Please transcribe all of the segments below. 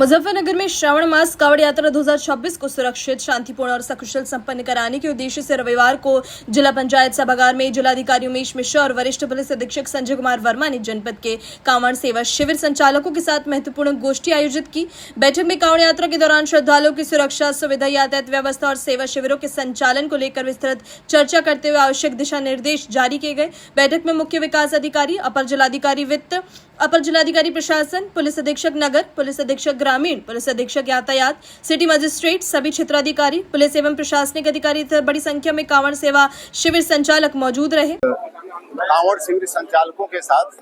मुजफ्फरनगर में श्रावण मास कांवड़ यात्रा 2026 को सुरक्षित, शांतिपूर्ण और सकुशल संपन्न कराने के उद्देश्य से रविवार को जिला पंचायत सभागार में जिलाधिकारी उमेश मिश्रा और वरिष्ठ पुलिस अधीक्षक संजय कुमार वर्मा ने जनपद के कांवड़ सेवा शिविर संचालकों के साथ महत्वपूर्ण गोष्ठी आयोजित की। बैठक में कांवड़ यात्रा के दौरान श्रद्धालुओं की सुरक्षा, सुविधा, यातायात व्यवस्था और सेवा शिविरों के संचालन को लेकर विस्तृत चर्चा करते हुए आवश्यक दिशा निर्देश जारी किए गए। बैठक में मुख्य विकास अधिकारी, अपर जिलाधिकारी वित्त, अपर जिलाधिकारी प्रशासन, पुलिस अधीक्षक नगर, पुलिस अधीक्षक ग्रामीण, पुलिस अधीक्षक यातायात, सिटी मजिस्ट्रेट, सभी क्षेत्राधिकारी, पुलिस एवं प्रशासनिक अधिकारी तथा बड़ी संख्या में कांवड़ सेवा शिविर संचालक मौजूद रहे। कांवड़ शिविर संचालकों के साथ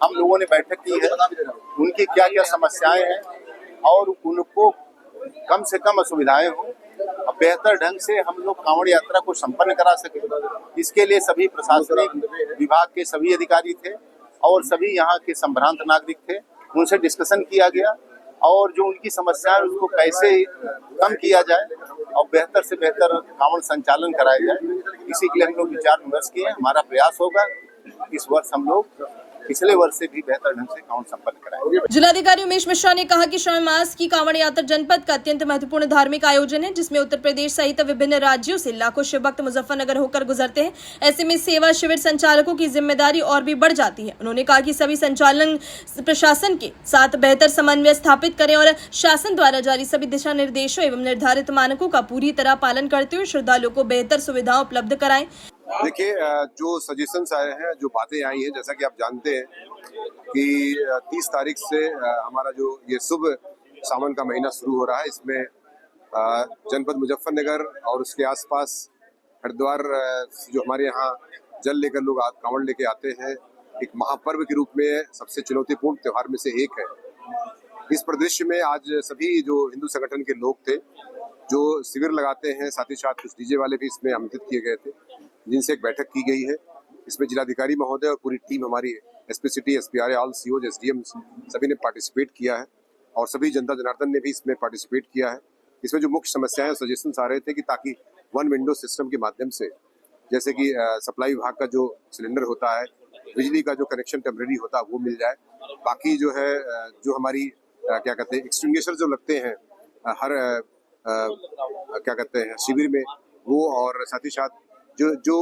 हम लोगों ने बैठक की है। उनकी क्या क्या समस्याएं हैं और उनको कम से कम असुविधाएं हो, बेहतर ढंग से हम लोग कांवड़ यात्रा को संपन्न करा सके। इसके लिए सभी प्रशासनिक विभाग के सभी अधिकारी थे और सभी यहाँ के संभ्रांत नागरिक थे। उनसे डिस्कशन किया गया और जो उनकी समस्या है उसको कैसे कम किया जाए और बेहतर से बेहतर कांवड़ संचालन कराया जाए, इसी के लिए हम लोग विचार विमर्श किए। हमारा प्रयास होगा इस वर्ष हम लोग पिछले वर्ष से भी बेहतर ढंग से कांवड़ संपन्न कराएंगे। जिलाधिकारी उमेश मिश्रा ने कहा कि श्रावण मास की कांवड़ यात्रा जनपद का अत्यंत महत्वपूर्ण धार्मिक आयोजन है, जिसमें उत्तर प्रदेश सहित विभिन्न राज्यों से लाखों शिव भक्त मुजफ्फरनगर होकर गुजरते हैं। ऐसे में सेवा शिविर संचालकों की जिम्मेदारी और भी बढ़ जाती है। उन्होंने कहा कि सभी संचालन प्रशासन के साथ बेहतर समन्वय स्थापित करें और शासन द्वारा जारी सभी दिशा निर्देशों एवं निर्धारित मानकों का पूरी तरह पालन करते हुए श्रद्धालुओं को बेहतर सुविधा उपलब्ध कराएं। देखिए, जो सजेशंस आए हैं, जो बातें आई हैं, जैसा कि आप जानते हैं कि 30 तारीख से हमारा जो ये शुभ सावन का महीना शुरू हो रहा है, इसमें जनपद मुजफ्फरनगर और उसके आसपास हरिद्वार जो हमारे यहाँ जल लेकर लोग कांवड़ लेके आते हैं, एक महापर्व के रूप में सबसे चुनौतीपूर्ण त्यौहार में से एक है। इस परिदृश्य में आज सभी जो हिंदू संगठन के लोग थे जो शिविर लगाते हैं, साथ ही साथ कुछ डीजे वाले भी इसमें आमंत्रित किए गए थे, जिनसे एक बैठक की गई है। इसमें जिलाधिकारी महोदय और पूरी टीम हमारी SP city, SPRA, all COs, SDM सभी ने पार्टिसिपेट किया है और सभी जनता जनार्दन ने भी इसमें पार्टिसिपेट किया है। इसमें जो मुख्य समस्याएं और सजेशंस आ रहे थे कि ताकि वन विंडो सिस्टम के माध्यम से, जैसे कि सप्लाई विभाग का जो सिलेंडर होता है, बिजली का जो कनेक्शन टेम्परेरी होता है वो मिल जाए। बाकी जो है जो हमारी क्या कहते हैं एक्सटिंग्विशर जो लगते हैं हर क्या कहते हैं शिविर में, वो और साथ ही साथ जो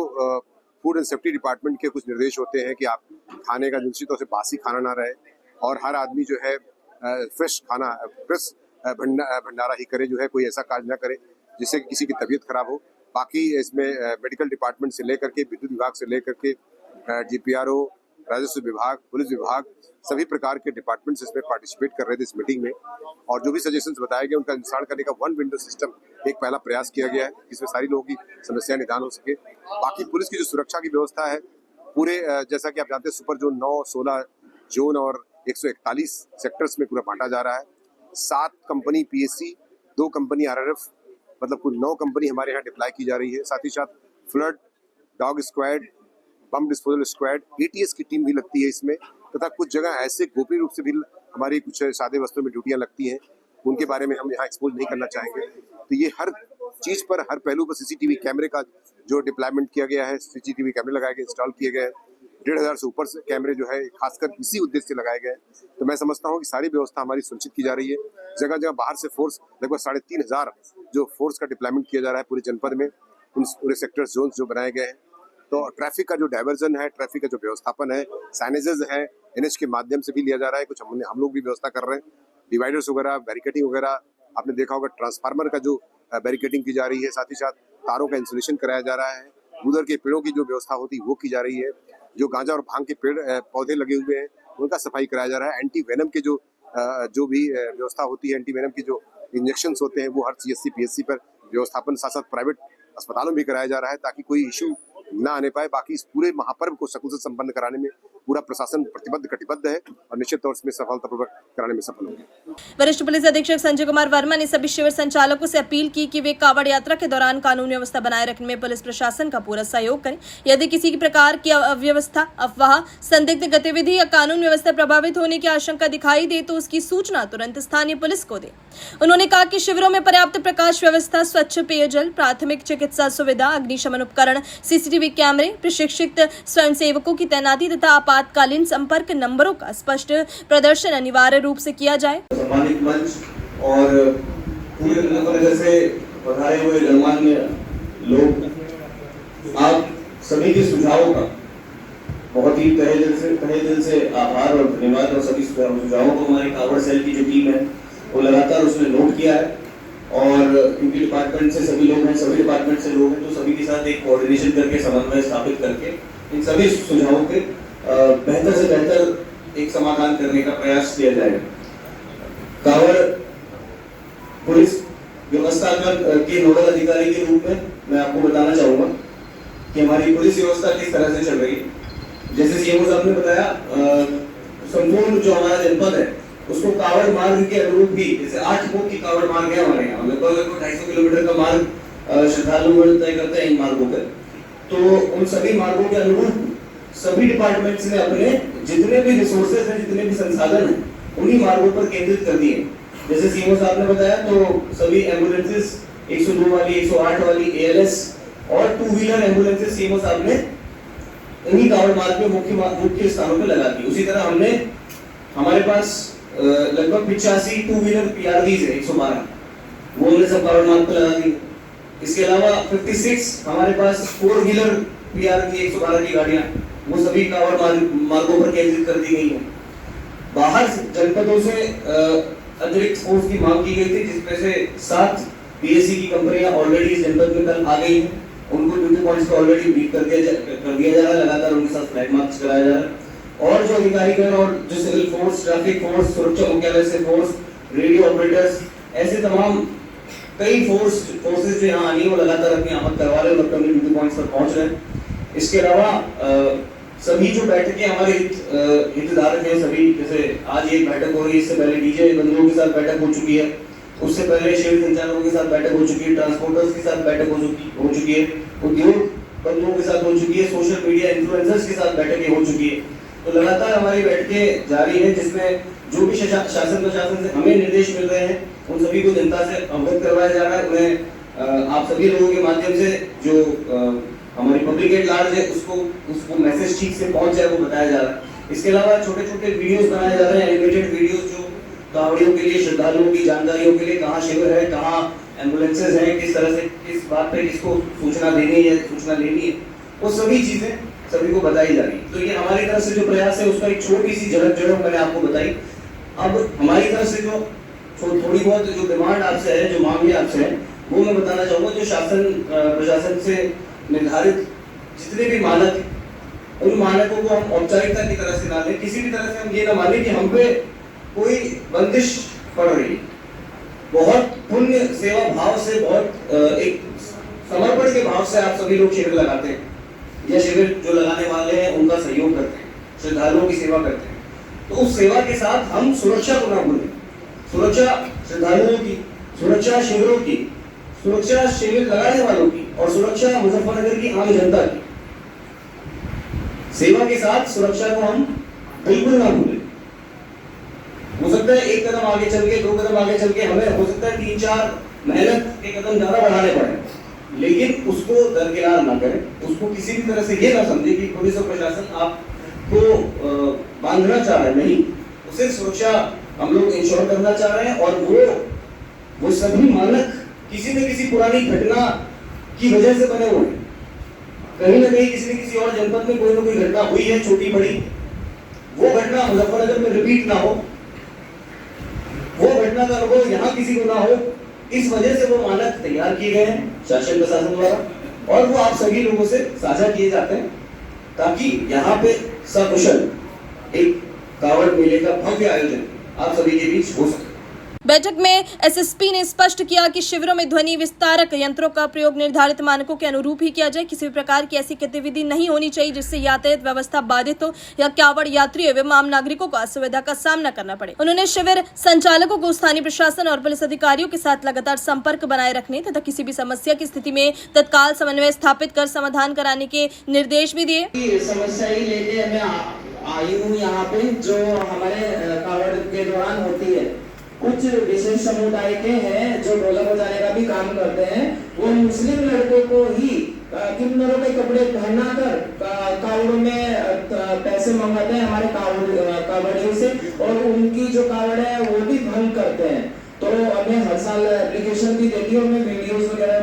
फूड एंड सेफ्टी डिपार्टमेंट के कुछ निर्देश होते हैं कि आप खाने का निश्चित तौर से बासी खाना ना रहे और हर आदमी जो है फ्रेश खाना, फ्रेश भंडारा ही करे, जो है कोई ऐसा कार्य ना करे जिससे किसी की तबीयत खराब हो। बाकी इसमें मेडिकल डिपार्टमेंट से लेकर के विद्युत विभाग से लेकर के जीपीआरओ, राजस्व विभाग, पुलिस विभाग, सभी प्रकार के डिपार्टमेंट्स इसमें पार्टिसिपेट कर रहे थे इस मीटिंग में। और जो भी सजेशंस बताए गए उनका अनुसरण करने का वन विंडो सिस्टम एक पहला प्रयास किया गया है, जिसमें सारी लोगों की समस्या निदान हो सके। बाकी पुलिस की जो सुरक्षा की व्यवस्था है पूरे जैसा कि आप जानते हैं सुपर जोन 9, 16 जोन और 141 सेक्टर्स में पूरा बांटा जा रहा है। 7 कंपनी पीएससी, 2 कंपनी आरआरएफ, मतलब कुल 9 कंपनी हमारे यहाँ डिप्लॉय की जा रही है। साथ ही साथ flood, dog squad, bomb disposal squad, ATS की टीम भी लगती है इसमें, तथा कुछ जगह ऐसे गोपनीय रूप से भी हमारी कुछ सादे वस्त्रों में ड्यूटियां लगती हैं, उनके बारे में हम यहाँ एक्सपोज नहीं करना चाहेंगे। तो ये हर चीज पर, हर पहलू पर सीसीटीवी कैमरे का जो डिप्लॉयमेंट किया गया है, सीसीटीवी कैमरे लगाए गए, इंस्टॉल किए गए हैं। 1500 से ऊपर से कैमरे जो है खासकर इसी उद्देश्य से लगाए गए। तो मैं समझता हूँ कि सारी व्यवस्था हमारी सुनिश्चित की जा रही है। जगह जगह बाहर से फोर्स, लगभग 3500 जो फोर्स का डिप्लॉयमेंट किया जा रहा है पूरे जनपद में, उन पूरे सेक्टर जोन जो बनाए गए हैं। तो ट्रैफिक का जो डाइवर्जन है, ट्रैफिक का जो व्यवस्थापन है, साइनेजेस है, एनएच के माध्यम से भी लिया जा रहा है। कुछ हम लोग भी व्यवस्था कर रहे हैं, डिवाइडर्स वगैरह, बैरिकेडिंग वगैरह, आपने देखा होगा ट्रांसफार्मर का जो बैरिकेडिंग की जा रही है, साथ ही साथ तारों का इंसुलेशन कराया जा रहा है। उधर के पेड़ों की जो व्यवस्था होती है वो की जा रही है। जो गांजा और भांग के पेड़ पौधे लगे हुए हैं उनका सफाई कराया जा रहा है। एंटी वेनम के जो भी व्यवस्था होती है, एंटी वेनम की जो इंजेक्शन होते हैं वो हर सीएससी पीएससी पर व्यवस्थापन, साथ साथ प्राइवेट अस्पतालों में भी कराया जा रहा है ताकि कोई इश्यू ना आने पाए। बाकी इस पूरे महापर्व को सकुशल संपन्न कराने में पूरा प्रशासन प्रतिबद्ध कटिबद्ध है और निश्चित तौर से सफलतापूर्वक कराने में सफल होंगे। वरिष्ठ पुलिस अधीक्षक संजय कुमार वर्मा ने सभी शिविर संचालकों से अपील की कि वे कांवड़ यात्रा के दौरान कानून व्यवस्था बनाए रखने में पुलिस प्रशासन का पूरा सहयोग करें। यदि किसी प्रकार की अव्यवस्था, अफवाह, संदिग्ध गतिविधि या कानून व्यवस्था प्रभावित होने की आशंका दिखाई दे तो उसकी सूचना तुरंत स्थानीय पुलिस को दे। उन्होंने कहा कि शिविरों में पर्याप्त प्रकाश व्यवस्था, स्वच्छ पेयजल, प्राथमिक चिकित्सा सुविधा, अग्निशमन उपकरण, सीसीटीवी कैमरे, प्रशिक्षित स्वयंसेवकों की तैनाती तथा आपातकालीन संपर्क नंबरों का स्पष्ट प्रदर्शन अनिवार्य रूप से किया जाए। सम्मानित मंच और पूरे नगर से पधारे हुए गणमान्य लोग, आप सभी के सुझावों का बहुत ही तहे दिल से आभार और धन्यवाद। और सभी सुझावों को हमारी कावड़ सेल की जो टीम है वो लगातार उसने नोट किया है, और क्योंकि डिपार्टमेंट से सभी लोग हैं, सभी डिपार्टमेंट से लोग हैं, तो सभी के साथ एक कोऑर्डिनेशन करके, समन्वय स्थापित करके इन सभी सुझावों के बेहतर से बेहतर एक समाधान करने का प्रयास किया जाएगा। कावड़ पुलिस व्यवस्था के नोडल अधिकारी के रूप में मैं आपको बताना चाहूंगा कि हमारी पुलिस व्यवस्था किस तरह से चल रही है। जैसे सीएमओ साहब ने बताया, संपूर्ण जो हमारा जनपद है उसको कावड़ मार्ग के अनुरूप भी, जैसे 8 मुख की कावड़ मार्ग है हमारे यहाँ, लगभग 250 किलोमीटर का मार्ग श्रद्धालु तय करते हैं इन मार्गों पर। तो उन सभी मार्गों के अनुरूप सभी डिपार्टमेंट्स ने अपने जितने भी रिसोर्सेज हैं, जितने भी संसाधन हैं, उन्हीं मार्गों पर केंद्रित कर दिए। जैसे सीएमओ साहब ने बताया, तो सभी एम्बुलेंसेस 102 वाली, 108 वाली, एएलएस और 2 व्हीलर एम्बुलेंसेस सीएमओ साहब ने इन्हीं कावड़ मार्ग में मुख्य स्थानों पर लगा दी। उसी तरह हमने, हमारे पास लगभग 85 2 व्हीलर पीआरवीज है 112, वो हमने सब कावड़ मार्ग पर लगा दी। इसके अलावा 56 हमारे पास 4 व्हीलर पीआरवी 112 की गाड़ियां, वो सभी कावड़ मार्गों पर केंद्रित कर दी गई हैं। बाहर जनपदों से अतिरिक्त फोर्स की मांग की गई थी, जिसमें से 7 बीएससी की कंपनियां ऑलरेडी इस जनपद में कल आ गई हैं। उनको ड्यूटी पॉइंट्स पर ऑलरेडी मीट कर दिया जा रहा है, लगातार उनके साथ फ्लैग मार्च कराया जा रहा है। और जो अधिकारीगण और जो सिविल फोर्स, ट्रैफिक फोर्स, सुरक्षा मुख्यालय से फोर्स, रेडियो ऑपरेटर्स, ऐसे तमाम कई फोर्सेज जो यहाँ आनी है वो लगातार अपनी आमद करवा रहे हैं और अपने ड्यूटी पॉइंट्स पर पहुंच रहे हैं। इसके अलावा सभी जो बैठकें हमारे हितधारक हैं, सभी, जैसे आज एक बैठक हो रही है, इससे पहले डीजे बंधुओं के साथ बैठक हो चुकी है, उससे पहले शिविर संचालकों के साथ बैठक हो चुकी है, ट्रांसपोर्टर्स के साथ बैठक हो चुकी है, उद्योग बंधुओं के साथ हो चुकी है, सोशल मीडिया इन्फ्लुएंसर्स के साथ बैठकें हो चुकी है। तो लगातार हमारी बैठकें जारी है, जिसमें जो भी शासन प्रशासन से हमें निर्देश मिल रहे हैं उन सभी को जनता से अवगत करवाया जा रहा है। उन्हें आप सभी लोगों के माध्यम से जो हमारी पब्लिक एट लार्ज है उसको मैसेज ठीक से पहुंच जाए वो बताया जा रहा है। इसके अलावा छोटे छोटे वीडियोस बनाए जा रहे हैं, एनिमेटेड वीडियोस, जो कावड़ियों के लिए, श्रद्धालुओं की जानकारियों के लिए, कहाँ शिविर है, कहाँ एम्बुलेंसेज हैं, किस तरह से किस बात पे किसको सूचना देनी है, सूचना लेनी है, वो सभी चीजें सभी को बताई जा रही है। तो ये हमारी तरफ से जो प्रयास है उसका एक छोटी सी झलक जो है मैंने आपको बताई। अब हमारी तरफ से जो थोड़ी बहुत जो डिमांड आपसे है, जो मांग है आपसे है, वो मैं बताना चाहूंगा। जो शासन प्रशासन से निर्धारित जितने भी मानक हैं, उन मानकों को हम औपचारिकता की तरह से ना लें, किसी भी तरह से हम ये ना माने कि हम पे कोई बंदिश पड़ रही है। बहुत पुण्य सेवा भाव से, बहुत एक समर्पण के भाव से आप सभी लोग शिविर लगाते हैं, या शिविर जो लगाने वाले हैं उनका सहयोग करते हैं, श्रद्धालुओं की सेवा करते हैं। तो उस सेवा के साथ हम सुरक्षा को ना भूलें, सुरक्षा श्रद्धालुओं की, सुरक्षा शिविरों की, सुरक्षा शिविर लगाने वालों की, और सुरक्षा मुजफ्फरनगर की आम जनता की। सेवा के साथ सुरक्षा को हम बिल्कुल ना भूलें। हो सकता है एक कदम आगे चल के, 2 कदम आगे चल के हमें हो सकता है 3-4 मेहनत के कदम ज्यादा बढ़ाने पड़े, लेकिन उसको दरकिनार ना करें। उसको किसी भी तरह से ये ना समझे कि पुलिस और प्रशासन आपको बांधना चाह रहा है, नहीं, सिर्फ सुरक्षा हम लोग इंश्योर करना चाह रहे हैं। और वो सभी मानक किसी न किसी पुरानी घटना की वजह से बने हुए हैं। कहीं ना कहीं किसी न किसी और जनपद में कोई ना कोई घटना हुई है, छोटी बड़ी, वो घटना मुजफ्फरनगर में रिपीट ना हो, वो घटना का अनुभव यहाँ किसी को ना हो, इस वजह से वो मानक तैयार किए गए हैं शासन प्रशासन द्वारा, और वो आप सभी लोगों से साझा किए जाते हैं, ताकि यहाँ पे सकुशल एक कावड़ मेले का भव्य आयोजन आप सभी के बीच हो सके। बैठक में एसएसपी ने स्पष्ट किया कि शिविरों में ध्वनि विस्तारक यंत्रों का प्रयोग निर्धारित मानकों के अनुरूप ही किया जाए। किसी भी प्रकार की ऐसी गतिविधि नहीं होनी चाहिए जिससे यातायात व्यवस्था बाधित हो या कावड़ यात्रियों एवं आम नागरिकों को असुविधा का सामना करना पड़े। उन्होंने शिविर संचालकों को स्थानीय प्रशासन और पुलिस अधिकारियों के साथ लगातार संपर्क बनाए रखने तथा किसी भी समस्या की स्थिति में तत्काल समन्वय स्थापित कर समाधान कराने के निर्देश भी दिए। समस्या ही लेके मैं आई हूँ यहाँ पे, जो हमारे कावड़ के दौरान होती है। कुछ विशेष समुदाय के हैं जो ढोलक बजाने का भी काम करते हैं, वो मुस्लिम लड़कों को ही किन्नरों के कपड़े पहनाकर कावड़ों में पैसे मंगाते हैं हमारे कावड़ियों से, और उनकी जो कावड़ है वो भी भंग करते हैं। तो मैं हर साल एप्लीकेशन भी देती हूँ, मैं वीडियोस वगैरह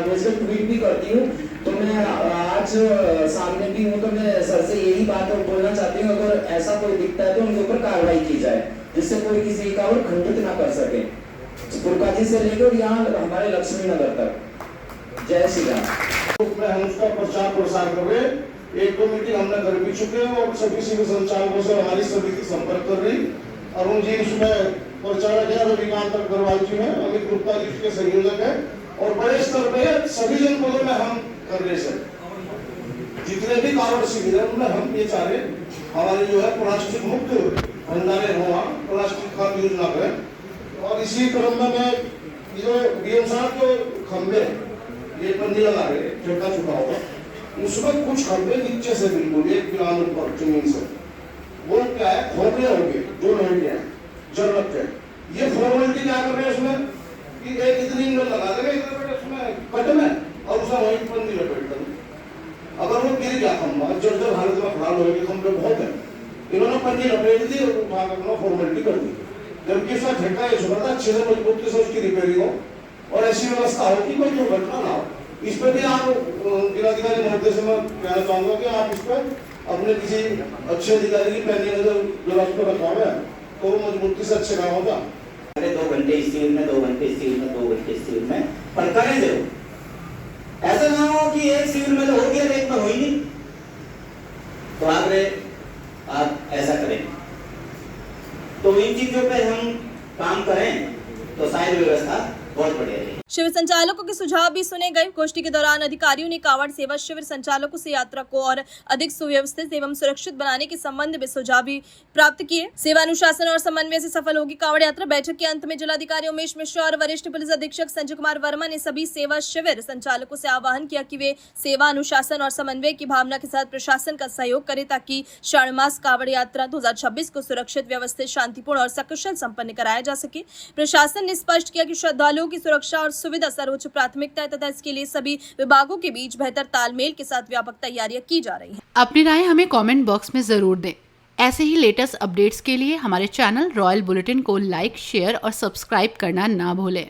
भेजकर ट्वीट भी करती हूँ। तो मैं आज सामने भी हूँ, तो मैं सर से यही बात बोलना चाहती हूँ, अगर ऐसा कोई दिखता है तो उनके ऊपर कार्रवाई की जाए, जिससे कोई किसी का और खंडित ना कर सके, पुरकाजी से लेकर यहाँ हमारे लक्ष्मी नगर तक। जय श्री राम। हम उसका प्रचार प्रसार कर रहे हैं। एक दो मीटिंग हमने कर भी चुके हैं और सभी सिविल संचालकों से हमारी समिति संपर्क कर रही। अरुण जी इसमें प्रचारक है, रविकांत अग्रवाल जी हैं, अमित गुप्ता जी के संयोजक है, और बड़े स्तर पे सभी जनपदों में हम कर रहे हैं। जितने भी कावड़ शिविर है उनमें हम ये चाह रहे हमारे जो है प्लास्टिक मुक्त भंडारे हुआ, प्लास्टिक का यूज ना करें। और इसी क्रम में मैं जो बीएम साहब जो खंबे ये बंदी लगा रहे छोटा छुटा होगा, उसमें कुछ खंबे नीचे से बिल्कुल 1 किलोमीटर पर जमीन से, वो क्या है खोपड़े होंगे जो लोग हैं जरूरत है। ये फॉर्मेलिटी क्या कर रहे हैं उसमें कि एक इतनी में लगा देंगे इधर उसमें कट में, और उसमें वही बंदी लपेट देंगे। अगर वो गिर गया खंबा जर्जर हालत में खराब हो गई, खंबे बहुत है, इन्होंने पंजी लपेट दी और उठा कर फॉर्मेलिटी कर दी, जबकि उसका झटका ये छोटा अच्छे से मजबूती से उसकी रिपेयरिंग हो और ऐसी व्यवस्था हो कि कोई दुर्घटना ना हो। इस पर भी आप जिलाधिकारी महोदय से मैं कहना चाहूंगा कि आप इस पर अपने किसी अच्छे अधिकारी की पहली नजर जरा उस पर रखवाए तो वो मजबूती से अच्छे काम होगा। 2 घंटे इस शिविर में, 2 घंटे इस शिविर में, 2 घंटे इस शिविर में, पर करें जरूर। ऐसा ना हो कि एक शिविर में तो हो गया, एक में हो ही नहीं। तो आप ऐसा करें, तो इन चीजों पे हम काम करें तो शायद व्यवस्था बहुत बढ़िया रहेगी। शिविर संचालकों के सुझाव भी सुने गए। गोष्ठी के दौरान अधिकारियों ने कावड़ सेवा शिविर संचालकों से यात्रा को और अधिक सुव्यवस्थित एवं सुरक्षित बनाने के संबंध में सुझाव भी प्राप्त किए। सेवा अनुशासन और समन्वय से सफल होगी कावड़ यात्रा। बैठक के अंत में जिलाधिकारी उमेश मिश्रा और वरिष्ठ पुलिस अधीक्षक संजय कुमार वर्मा ने सभी सेवा शिविर संचालकों से आह्वान किया कि वे सेवा अनुशासन और समन्वय की भावना के साथ प्रशासन का सहयोग करें, ताकि श्रावण कावड़ यात्रा 2026 को सुरक्षित, व्यवस्थित, शांतिपूर्ण और सकुशल संपन्न कराया जा सके। प्रशासन ने स्पष्ट किया कि श्रद्धालुओं की सुरक्षा और सुविधा सर्वोच्च प्राथमिकता है तथा इसके लिए सभी विभागों के बीच बेहतर तालमेल के साथ व्यापक तैयारियां की जा रही हैं। अपनी राय हमें कमेंट बॉक्स में जरूर दें। ऐसे ही लेटेस्ट अपडेट्स के लिए हमारे चैनल रॉयल बुलेटिन को लाइक, शेयर और सब्सक्राइब करना ना भूलें।